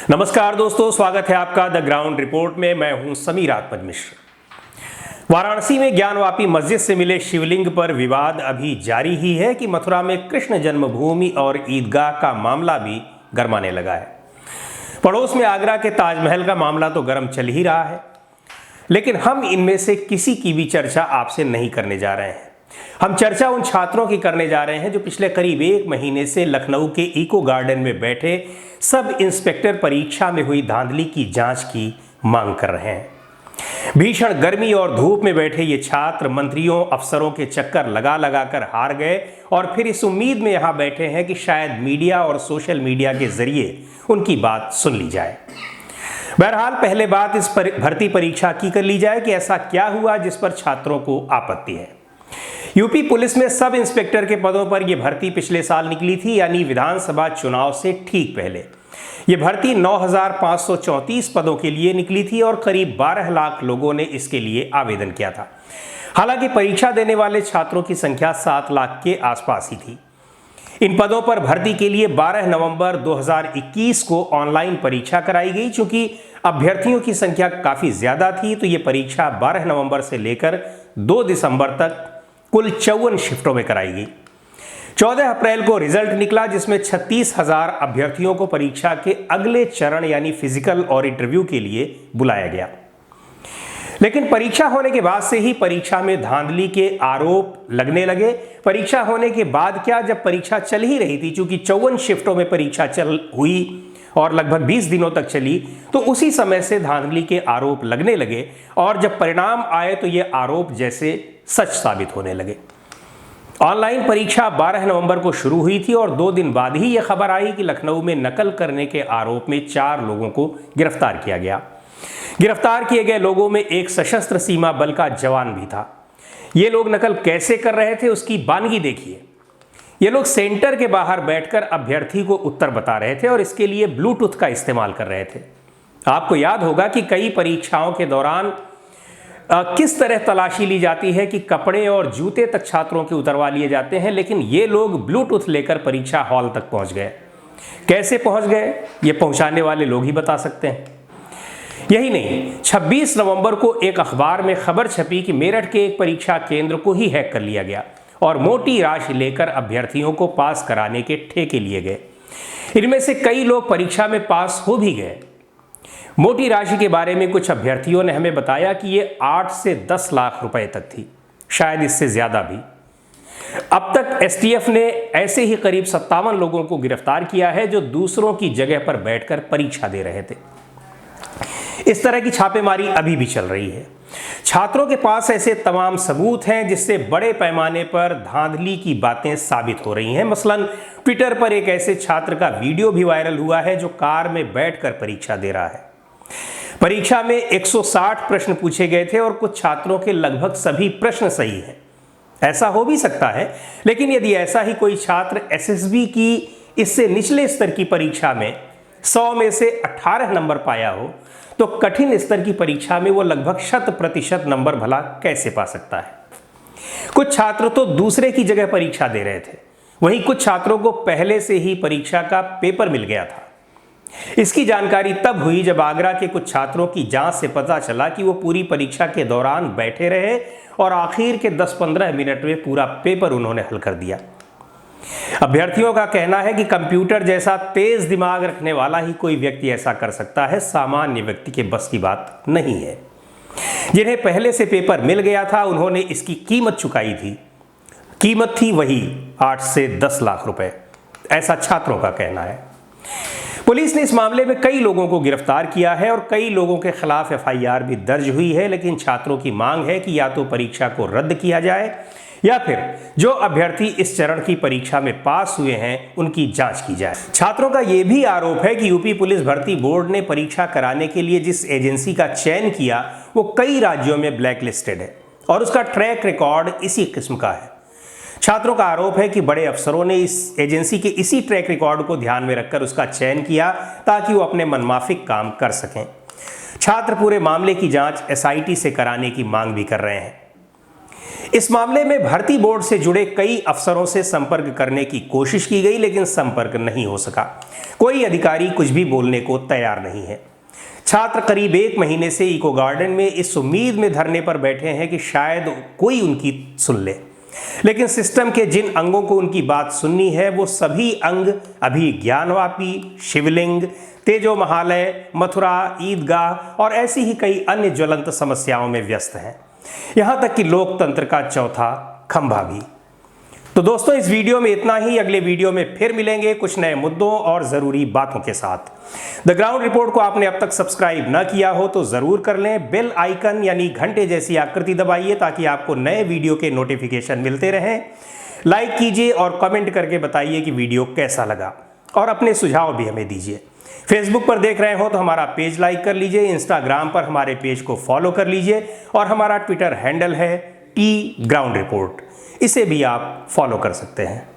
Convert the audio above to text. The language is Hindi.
नमस्कार दोस्तों, स्वागत है आपका द ग्राउंड रिपोर्ट में। मैं हूं समीर आत्मज मिश्र। वाराणसी में ज्ञानवापी मस्जिद से मिले शिवलिंग पर विवाद अभी जारी ही है कि मथुरा में कृष्ण जन्मभूमि और ईदगाह का मामला भी गरमाने लगा है। पड़ोस में आगरा के ताजमहल का मामला तो गर्म चल ही रहा है, लेकिन हम इनमें से किसी की भी चर्चा आपसे नहीं करने जा रहे हैं। हम चर्चा उन छात्रों की करने जा रहे हैं जो पिछले करीब 1 महीने से लखनऊ के इको गार्डन में बैठे सब इंस्पेक्टर परीक्षा में हुई धांधली की जांच की मांग कर रहे हैं। भीषण गर्मी और धूप में बैठे ये छात्र मंत्रियों अफसरों के चक्कर लगा लगा कर हार गए और फिर इस उम्मीद में यहाँ बैठे हैं कि शायद मीडिया और सोशल मीडिया के जरिए उनकी बात सुन ली जाए। बहरहाल पहले बात इस भर्ती परीक्षा की कर ली जाए कि ऐसा क्या हुआ जिस पर छात्रों को आपत्ति है। यूपी पुलिस में सब इंस्पेक्टर के पदों पर यह भर्ती पिछले साल निकली थी, यानी विधानसभा चुनाव से ठीक पहले। यह भर्ती 9,534 पदों के लिए निकली थी और करीब 12 लाख लोगों ने इसके लिए आवेदन किया था। हालांकि परीक्षा देने वाले छात्रों की संख्या 7 लाख के आसपास ही थी। इन पदों पर भर्ती के लिए 12 नवंबर 2021 को ऑनलाइन परीक्षा कराई गई। चूंकि अभ्यर्थियों की संख्या काफी ज्यादा थी तो ये परीक्षा 12 नवंबर से लेकर 2 दिसंबर तक कुल 54 शिफ्टों में कराई गई। 14 अप्रैल को रिजल्ट निकला, जिसमें 36,000 अभ्यर्थियों को परीक्षा के अगले चरण यानी फिजिकल और इंटरव्यू के लिए बुलाया गया। लेकिन परीक्षा होने के बाद से ही परीक्षा में धांधली के आरोप लगने लगे। परीक्षा होने के बाद क्या, जब परीक्षा चल ही रही थी, चूंकि 54 शिफ्टों में परीक्षा चल हुई और लगभग 20 दिनों तक चली, तो उसी समय से धांधली के आरोप लगने लगे और जब परिणाम आए तो ये आरोप जैसे सच साबित होने लगे। ऑनलाइन परीक्षा 12 नवंबर को शुरू हुई थी और 2 दिन बाद ही यह खबर आई कि लखनऊ में नकल करने के आरोप में 4 लोगों को गिरफ्तार किया गया। गिरफ्तार किए गए लोगों में एक सशस्त्र सीमा बल का जवान भी था। ये लोग नकल कैसे कर रहे थे उसकी बानगी देखिए। ये लोग सेंटर के बाहर बैठकर अभ्यर्थी को उत्तर बता रहे थे और इसके लिए ब्लूटूथ का इस्तेमाल कर रहे थे। आपको याद होगा कि कई परीक्षाओं के दौरान किस तरह तलाशी ली जाती है कि कपड़े और जूते तक छात्रों के उतरवा लिए जाते हैं, लेकिन ये लोग ब्लूटूथ लेकर परीक्षा हॉल तक पहुंच गए। कैसे पहुंच गए ये पहुंचाने वाले लोग ही बता सकते हैं। यही नहीं, 26 नवंबर को एक अखबार में खबर छपी कि मेरठ के एक परीक्षा केंद्र को ही हैक कर लिया गया और मोटी राशि लेकर अभ्यर्थियों को पास कराने के ठेके लिए गए। इनमें से कई लोग परीक्षा में पास हो भी गए। मोटी राशि के बारे में कुछ अभ्यर्थियों ने हमें बताया कि ये 8 से 10 लाख रुपए तक थी, शायद इससे ज्यादा भी। अब तक एसटीएफ ने ऐसे ही करीब 57 लोगों को गिरफ्तार किया है जो दूसरों की जगह पर बैठकर परीक्षा दे रहे थे। इस तरह की छापेमारी अभी भी चल रही है। छात्रों के पास ऐसे तमाम सबूत हैं जिससे बड़े पैमाने पर धांधली की बातें साबित हो रही हैं। मसलन ट्विटर पर एक ऐसे छात्र का वीडियो भी वायरल हुआ है जो कार में बैठकर परीक्षा दे रहा है। परीक्षा में 160 प्रश्न पूछे गए थे और कुछ छात्रों के लगभग सभी प्रश्न सही हैं। ऐसा हो भी सकता है, लेकिन यदि ऐसा ही कोई छात्र एसएसबी की इससे निचले स्तर की परीक्षा में 100 में से 18 नंबर पाया हो, तो कठिन स्तर की परीक्षा में वो लगभग 100% नंबर भला कैसे पा सकता है। कुछ छात्र तो दूसरे की जगह परीक्षा दे रहे थे, वहीं कुछ छात्रों को पहले से ही परीक्षा का पेपर मिल गया था। इसकी जानकारी तब हुई जब आगरा के कुछ छात्रों की जांच से पता चला कि वो पूरी परीक्षा के दौरान बैठे रहे और आखिर के 10-15 मिनट में पूरा पेपर उन्होंने हल कर दिया। अभ्यर्थियों का कहना है कि कंप्यूटर जैसा तेज दिमाग रखने वाला ही कोई व्यक्ति ऐसा कर सकता है, सामान्य व्यक्ति के बस की बात नहीं है। जिन्हें पहले से पेपर मिल गया था उन्होंने इसकी कीमत चुकाई थी। कीमत थी वही 8 से 10 लाख रुपए, ऐसा छात्रों का कहना है। पुलिस ने इस मामले में कई लोगों को गिरफ्तार किया है और कई लोगों के खिलाफ एफआईआर भी दर्ज हुई है, लेकिन छात्रों की मांग है कि या तो परीक्षा को रद्द किया जाए या फिर जो अभ्यर्थी इस चरण की परीक्षा में पास हुए हैं उनकी जांच की जाए। छात्रों का यह भी आरोप है कि यूपी पुलिस भर्ती बोर्ड ने परीक्षा कराने के लिए जिस एजेंसी का चयन किया वो कई राज्यों में ब्लैक लिस्टेड है और उसका ट्रैक रिकॉर्ड इसी किस्म का है। छात्रों का आरोप है कि बड़े अफसरों ने इस एजेंसी के इसी ट्रैक रिकॉर्ड को ध्यान में रखकर उसका चयन किया ताकि वो अपने मनमाफिक काम कर सकें। छात्र पूरे मामले की जांच एसआईटी से कराने की मांग भी कर रहे हैं। इस मामले में भर्ती बोर्ड से जुड़े कई अफसरों से संपर्क करने की कोशिश की गई, लेकिन संपर्क नहीं हो सका। कोई अधिकारी कुछ भी बोलने को तैयार नहीं है। छात्र करीब 1 महीने से इको गार्डन में इस उम्मीद में धरने पर बैठे हैं कि शायद कोई उनकी सुन ले, लेकिन सिस्टम के जिन अंगों को उनकी बात सुननी है वो सभी अंग अभी ज्ञानवापी, शिवलिंग, तेजो महालय, मथुरा, ईदगाह और ऐसी ही कई अन्य ज्वलंत समस्याओं में व्यस्त हैं, यहां तक कि लोकतंत्र का चौथा खंभा भी। तो दोस्तों, इस वीडियो में इतना ही। अगले वीडियो में फिर मिलेंगे कुछ नए मुद्दों और ज़रूरी बातों के साथ। द ग्राउंड रिपोर्ट को आपने अब तक सब्सक्राइब न किया हो तो ज़रूर कर लें। बेल आइकन यानी घंटे जैसी आकृति दबाइए ताकि आपको नए वीडियो के नोटिफिकेशन मिलते रहें। लाइक कीजिए और कमेंट करके बताइए कि वीडियो कैसा लगा, और अपने सुझाव भी हमें दीजिए। फेसबुक पर देख रहे हो तो हमारा पेज लाइक कर लीजिए, इंस्टाग्राम पर हमारे पेज को फॉलो कर लीजिए, और हमारा ट्विटर हैंडल है टी ग्राउंड रिपोर्ट, इसे भी आप फॉलो कर सकते हैं।